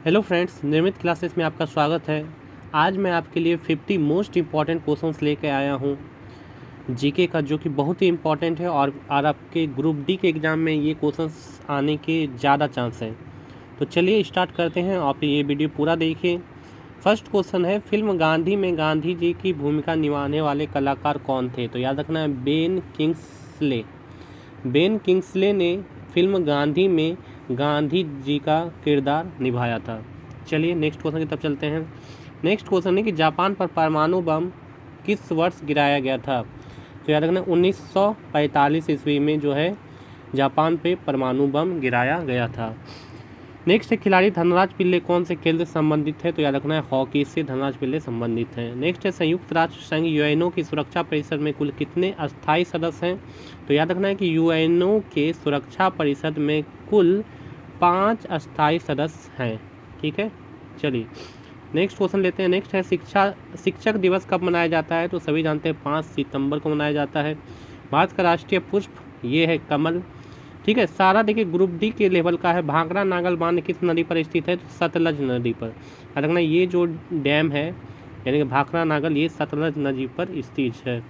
Hello friends, नियमित classes में आपका स्वागत है। आज मैं आपके लिए 50 मोस्ट इम्पॉर्टेंट क्वेश्चंस लेकर आया हूँ जीके का, जो कि बहुत ही इम्पॉर्टेंट है और आपके ग्रुप डी के एग्ज़ाम में ये क्वेश्चंस आने के ज़्यादा चांस हैं। तो चलिए स्टार्ट करते हैं, आप ये वीडियो पूरा देखिए। फर्स्ट क्वेश्चन है, फिल्म गांधी में गांधी जी की भूमिका निभाने वाले कलाकार कौन थे? तो याद रखना है, बेन किंग्सले। बेन किंग्सले ने फिल्म गांधी में गांधी जी का किरदार निभाया था। चलिए नेक्स्ट क्वेश्चन की तरफ चलते हैं। नेक्स्ट क्वेश्चन है कि जापान पर परमाणु बम किस वर्ष गिराया गया था? तो याद रखना 1945 ईस्वी में जो है जापान पे परमाणु बम गिराया गया था। नेक्स्ट है, खिलाड़ी धनराज पिल्ले कौन से खेल से संबंधित है? तो याद रखना है, हॉकी से धनराज पिल्ले संबंधित हैं। नेक्स्ट है, संयुक्त राष्ट्र संघ यूएनओ की सुरक्षा परिषद में कुल कितने अस्थायी सदस्य हैं? तो याद रखना है कि यूएनओ के सुरक्षा परिषद में कुल 5 अस्थायी सदस्य हैं। ठीक है, चलिए नेक्स्ट क्वेश्चन लेते हैं। नेक्स्ट है, शिक्षक दिवस कब मनाया जाता है? तो सभी जानते हैं 5 सितंबर को मनाया जाता है। भारत का राष्ट्रीय पुष्प ये है कमल। ठीक है, सारा देखिए ग्रुप डी के लेवल का है। भाखड़ा नागल बांध किस नदी पर स्थित है? तो सतलज नदी पर। याद रखना, ये जो डैम है यानी कि भाखड़ा नागल, ये सतलज नदी पर स्थित है।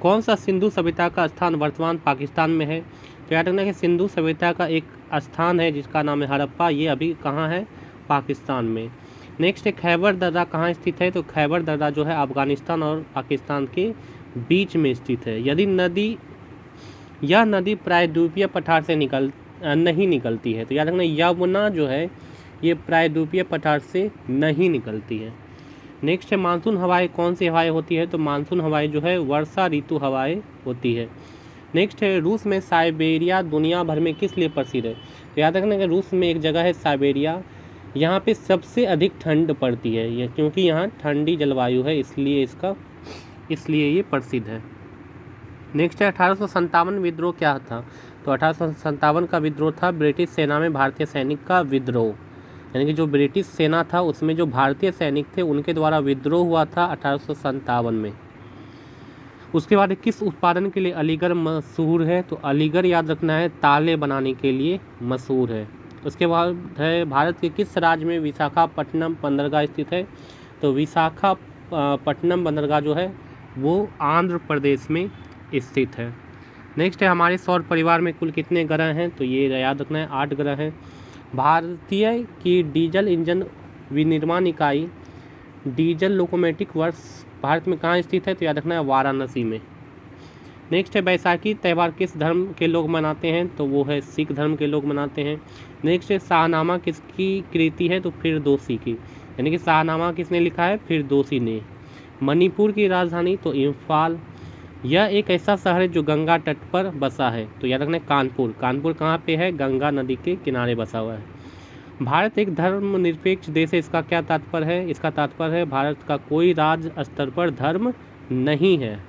कौन सा सिंधु सभ्यता का स्थान वर्तमान पाकिस्तान में है? तो याद रखना कि सिंधु सभ्यता का एक स्थान है जिसका नाम है हड़प्पा, ये अभी कहाँ है? पाकिस्तान में। नेक्स्ट है, खैबर दर्रा कहाँ स्थित है? तो खैबर दर्रा जो है अफगानिस्तान और पाकिस्तान के बीच में स्थित है। यह नदी प्रायद्वीपीय पठार से नहीं निकलती है। तो याद रखना, यमुना जो है ये प्रायद्वीपीय पठार से नहीं निकलती है। नेक्स्ट है, मानसून हवाएं कौन सी हवाएं होती है? तो मानसून हवाएं जो है वर्षा ऋतु हवाएं होती है। नेक्स्ट है, रूस में साइबेरिया दुनिया भर में किस लिए प्रसिद्ध है? तो याद रखना कि रूस में एक जगह है साइबेरिया, यहाँ पे सबसे अधिक ठंड पड़ती है ये, क्योंकि यहाँ ठंडी जलवायु है, इसलिए ये प्रसिद्ध है। नेक्स्ट है, 1857 विद्रोह क्या था? तो 1857 का विद्रोह था ब्रिटिश सेना में भारतीय सैनिक का विद्रोह, यानी कि जो ब्रिटिश सेना था उसमें जो भारतीय सैनिक थे उनके द्वारा विद्रोह हुआ था 1857 में। उसके बाद किस उत्पादन के लिए अलीगढ़ मशहूर है? तो अलीगढ़ याद रखना है ताले बनाने के लिए मशहूर है। उसके बाद है, भारत के किस राज्य में विशाखापट्टनम बंदरगाह स्थित है? तो विशाखापट्टनम बंदरगाह जो है वो आंध्र प्रदेश में स्थित है। नेक्स्ट है, हमारे सौर परिवार में कुल कितने ग्रह हैं? तो ये याद रखना है 8 ग्रह हैं। भारतीय की डीजल इंजन विनिर्माण इकाई डीजल लोकोमोटिव वर्क्स भारत में कहाँ स्थित है? तो याद रखना है वाराणसी में। नेक्स्ट है, बैसाखी त्यौहार किस धर्म के लोग मनाते हैं? तो वो है सिख धर्म के लोग मनाते हैं। नेक्स्ट है, शाहनामा किसकी कृति है? तो फिरदौसी की, यानी कि शाहनामा किसने लिखा है? फिरदौसी ने। मणिपुर की राजधानी तो इम्फाल। यह एक ऐसा शहर है जो गंगा तट पर बसा है। तो याद रखना कानपुर। कानपुर कहाँ पे है? गंगा नदी के किनारे बसा हुआ है। भारत एक धर्मनिरपेक्ष देश है, इसका क्या तात्पर्य है? इसका तात्पर्य है भारत का कोई राज्य स्तर पर धर्म नहीं है।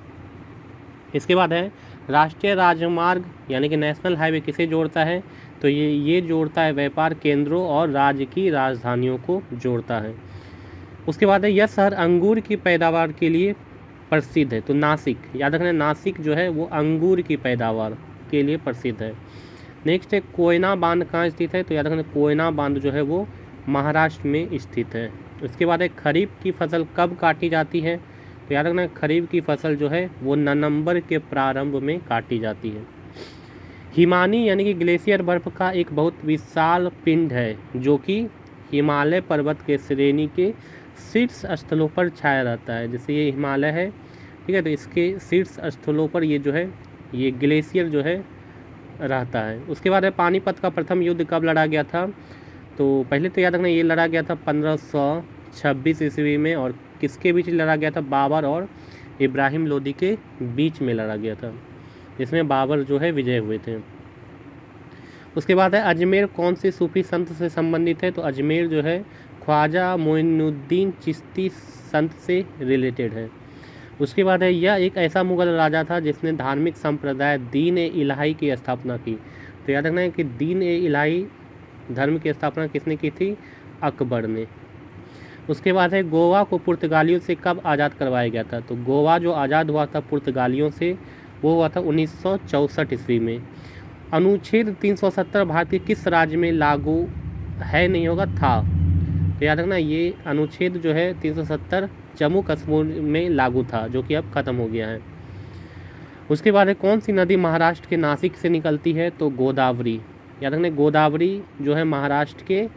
इसके बाद है, राष्ट्रीय राजमार्ग यानी कि नेशनल हाईवे किसे जोड़ता है? तो ये जोड़ता है व्यापार केंद्रों और राज्य की राजधानियों को जोड़ता है। उसके बाद है, यह शहर अंगूर की पैदावार के लिए प्रसिद्ध है। तो नासिक, याद रखना नासिक जो है वो अंगूर की पैदावार के लिए प्रसिद्ध है। नेक्स्ट है, कोयना बांध कहाँ स्थित है? तो याद रखना कोयना बांध जो है वो महाराष्ट्र में स्थित है। उसके बाद है, खरीफ की फसल कब काटी जाती है? तो याद रखना खरीफ की फसल जो है वो नवंबर के प्रारंभ में काटी जाती है। हिमानी यानी कि ग्लेशियर बर्फ का एक बहुत विशाल पिंड है जो कि हिमालय पर्वत के श्रेणी के शीर्ष स्थलों पर छाया रहता है। जैसे ये हिमालय है, ठीक है, तो इसके शीर्ष स्थलों पर ये जो है ये ग्लेशियर जो है रहता है। उसके बाद है, पानीपत का प्रथम युद्ध कब लड़ा गया था? तो पहले तो याद रखना ये लड़ा गया था 1526 ईस्वी में, और किसके बीच लड़ा गया था? बाबर और इब्राहिम लोदी के बीच में लड़ा गया था, जिसमें बाबर जो है विजय हुए थे। उसके बाद है, अजमेर कौन से सूफी संत से संबंधित है? तो अजमेर जो है ख्वाजा मोइनुद्दीन चिश्ती संत से रिलेटेड है। उसके बाद है, यह एक ऐसा मुगल राजा था जिसने धार्मिक संप्रदाय दीन ए इलाही की स्थापना की। तो याद रखना है कि दीन ए इलाही धर्म की स्थापना किसने की थी? अकबर ने। उसके बाद है, गोवा को पुर्तगालियों से कब आज़ाद करवाया गया था? तो गोवा जो आज़ाद हुआ था पुर्तगालियों से वो हुआ था 1964 ईस्वी में। अनुच्छेद 370 भारत के किस राज्य में लागू है नहीं होगा, था। तो याद रखना ये अनुच्छेद जो है 370 जम्मू कश्मीर में लागू था, जो कि अब खत्म हो गया है। उसके बाद है कौन सी नदी महाराष्ट्र के नासिक से निकलती है, तो गोदावरी। याद रखना गोदावरी जो है महाराष्ट्र के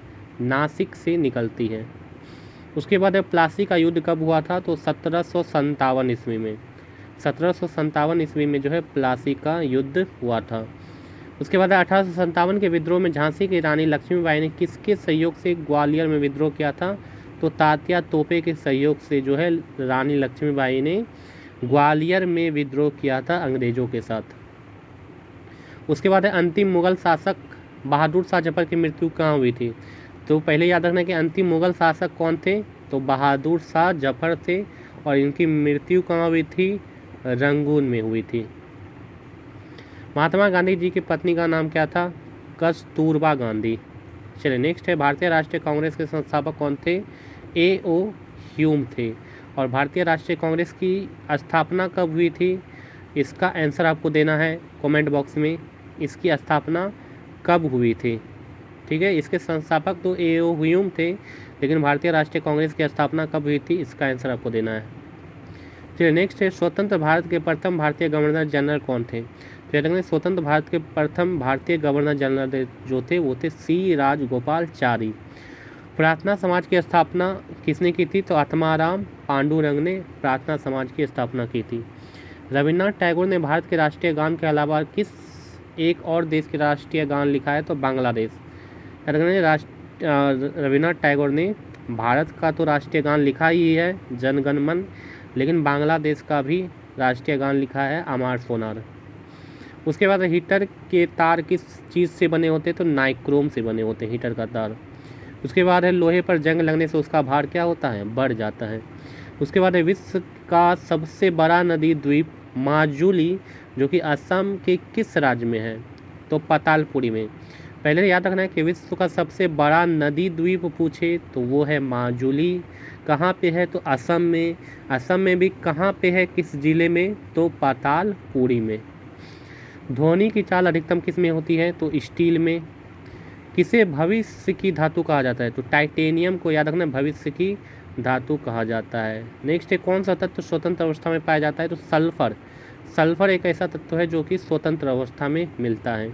नासिक से निकलती है। उसके बाद है प्लासी का युद्ध कब हुआ था, तो 1757 ईस्वी में। 1757 ईस्वी में जो है प्लासी का युद्ध हुआ था। उसके बाद 1857 के विद्रोह में झांसी की रानी लक्ष्मीबाई ने किसके सहयोग से ग्वालियर में विद्रोह किया था, तो तात्या तोपे के सहयोग से जो है रानी लक्ष्मीबाई ने ग्वालियर में विद्रोह किया था अंग्रेजों के साथ। उसके बाद है अंतिम मुगल शासक बहादुर शाह जफर की मृत्यु कहाँ हुई थी, तो पहले याद रखना कि अंतिम मुगल शासक कौन थे, तो बहादुर शाह जफर थे, और इनकी मृत्यु कहाँ हुई थी, रंगून में हुई थी। महात्मा गांधी जी की पत्नी का नाम क्या था, कस्तूरबा गांधी। चलिए नेक्स्ट है भारतीय राष्ट्रीय कांग्रेस के संस्थापक कौन थे, A.O. ह्यूम थे। और भारतीय राष्ट्रीय कांग्रेस की स्थापना कब हुई थी, इसका आंसर आपको देना है कमेंट बॉक्स में, इसकी स्थापना कब हुई थी। ठीक है, इसके संस्थापक तो A.O. ह्यूम थे, लेकिन भारतीय राष्ट्रीय कांग्रेस की स्थापना कब हुई थी, इसका आंसर आपको देना है। चलिए नेक्स्ट है स्वतंत्र भारत के प्रथम भारतीय गवर्नर जनरल कौन थे, तो स्वतंत्र भारत के प्रथम भारतीय गवर्नर जनरल जो थे वो थे C. राजगोपालाचारी। प्रार्थना समाज की स्थापना किसने की थी, तो आत्माराम पांडुरंग ने प्रार्थना समाज की स्थापना की थी। रविन्द्रनाथ टैगोर ने भारत के राष्ट्रीय गान के अलावा किस एक और देश के राष्ट्रीय गान लिखा है, तो बांग्लादेश। रविन्द्रनाथ टैगोर ने भारत का तो राष्ट्रीय गान लिखा ही है जन गण मन, लेकिन बांग्लादेश का भी राष्ट्रीय गान लिखा है अमार सोनार। उसके बाद हीटर के तार किस चीज़ से बने होते हैं, तो नाइक्रोम से बने होते हैं हीटर का तार। उसके बाद है लोहे पर जंग लगने से उसका भार क्या होता है, बढ़ जाता है। उसके बाद है विश्व का सबसे बड़ा नदी द्वीप माजुली, जो कि असम के किस राज्य में है, तो पातालपुरी में। पहले याद रखना है कि विश्व का सबसे बड़ा नदी द्वीप पूछे तो वो है माजुली। कहाँ पे है, तो असम में। असम में भी कहाँ पे है, किस जिले में, तो पातालपुरी में। ध्वनि की चाल अधिकतम किस में होती है, तो स्टील में। किसे भविष्य की धातु कहा जाता है, तो टाइटेनियम को याद रखना भविष्य की धातु कहा जाता है। नेक्स्ट है कौन सा तत्व स्वतंत्र अवस्था में पाया जाता है, तो सल्फर। सल्फर एक ऐसा तत्व है जो कि स्वतंत्र अवस्था में मिलता है।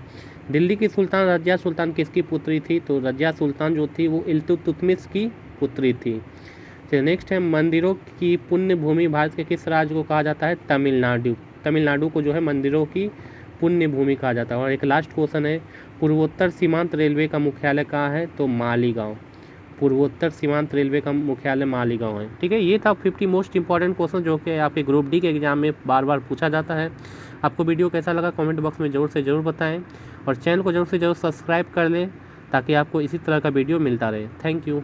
दिल्ली की सुल्तान रजिया सुल्तान किसकी पुत्री थी, तो रजिया सुल्तान जो थी वो इल्तुतमिश की पुत्री थी। तो नेक्स्ट है मंदिरों की पुण्य भूमि भारत के किस राज्य को कहा जाता है, तमिलनाडु। तमिलनाडु को जो है मंदिरों की पुण्य भूमि कहा जाता है। और एक लास्ट क्वेश्चन है पूर्वोत्तर सीमांत रेलवे का मुख्यालय कहाँ है, तो मालीगांव। पूर्वोत्तर सीमांत रेलवे का मुख्यालय मालीगांव है। ठीक है, ये था 50 मोस्ट इंपॉर्टेंट क्वेश्चन जो कि आपके ग्रुप डी के एग्जाम में बार बार पूछा जाता है। आपको वीडियो कैसा लगा कमेंट बॉक्स में ज़रूर से ज़रूर बताएं, और चैनल को ज़रूर से ज़रूर सब्सक्राइब कर लें ताकि आपको इसी तरह का वीडियो मिलता रहे। Thank you.